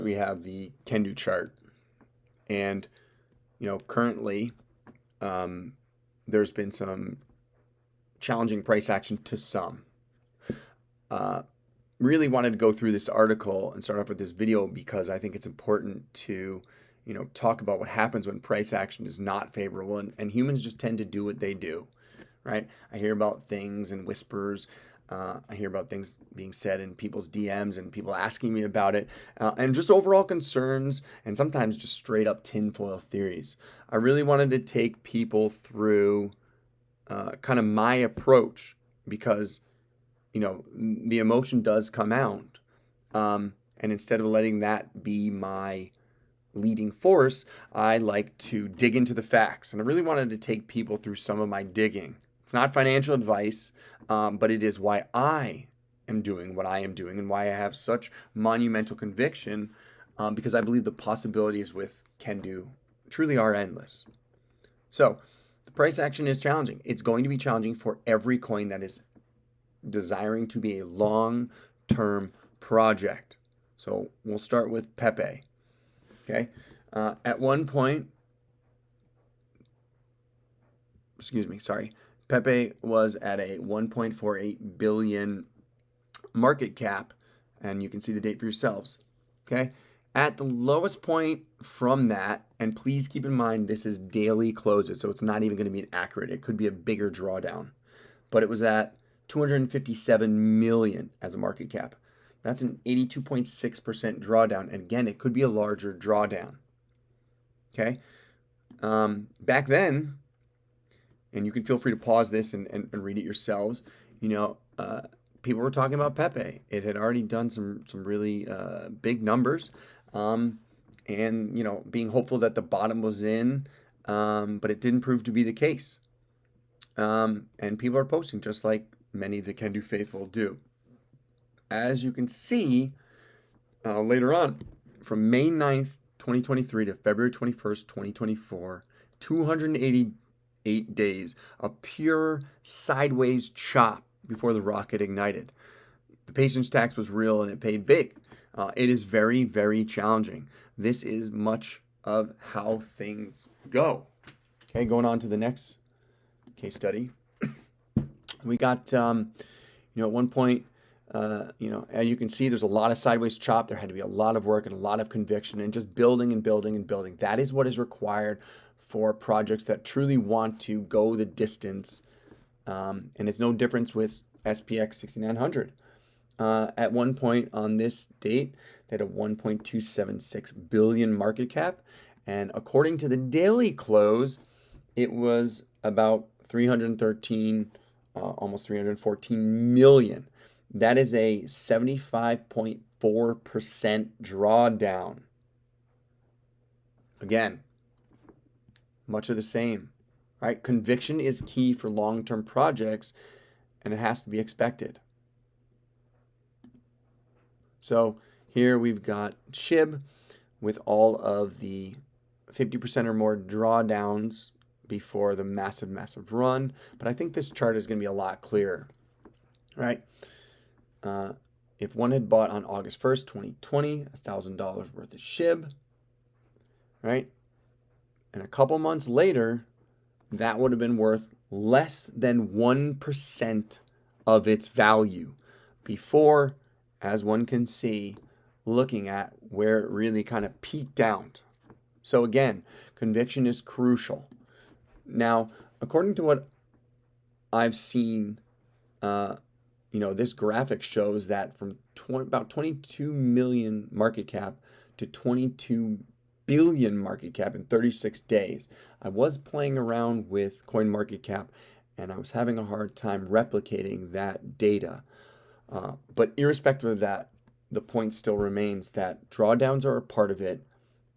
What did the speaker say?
We have the Kendu chart, and currently there's been some challenging price action to some. Really wanted to go through this article and start off with this video because I think it's important to talk about what happens when price action is not favorable, and humans just tend to do what they do, right? I hear about things and whispers. I hear about things being said in people's DMs and people asking me about it, and just overall concerns and sometimes just straight up tinfoil theories. I really wanted to take people through kind of my approach because, the emotion does come out. And instead of letting that be my leading force, I like to dig into the facts. And I really wanted to take people through some of my digging. It's not financial advice, but it is why I am doing what I am doing and why I have such monumental conviction, because I believe the possibilities with Kendu truly are endless. So the price action is challenging. It's going to be challenging for every coin that is desiring to be a long-term project. So we'll start with Pepe. Okay. At one point, Pepe was at a 1.48 billion market cap, and you can see the date for yourselves. Okay. At the lowest point from that, and please keep in mind this is daily closes, so it's not even going to be accurate. It could be a bigger drawdown, but it was at 257 million as a market cap. That's an 82.6% drawdown. And again, it could be a larger drawdown. Okay. Back then, and you can feel free to pause this and read it yourselves, people were talking about Pepe. It had already done some really big numbers. And, being hopeful that the bottom was in, but it didn't prove to be the case. And people are posting just like many of the Kendu faithful do. As you can see later on, from May 9th, 2023 to February 21st, 2024, 288 days of pure sideways chop before the rocket ignited. The patience tax was real and it paid big. It is very, very challenging. This is much of how things go. Okay, going on to the next case study. We got, at one point, as you can see, there's a lot of sideways chop. There had to be a lot of work and a lot of conviction and just building and building and building. That is what is required for projects that truly want to go the distance. And it's no difference with SPX 6900. At one point on this date, they had a 1.276 billion market cap. And according to the daily close, it was about 313, almost 314 million. That is a 75.4% drawdown. Again, much of the same, right? Conviction is key for long-term projects, and it has to be expected. So here we've got SHIB with all of the 50% or more drawdowns before the massive run. But I think this chart is going to be a lot clearer, right? If one had bought on August 1st, 2020, $1,000 worth of SHIB, right? And a couple months later, that would have been worth less than 1% of its value before, as one can see, looking at where it really kind of peaked out. So again, conviction is crucial. Now, according to what I've seen, this graphic shows that from about 22 million market cap to 22 billion market cap in 36 days. I was playing around with coin market cap and I was having a hard time replicating that data. But irrespective of that, the point still remains that drawdowns are a part of it.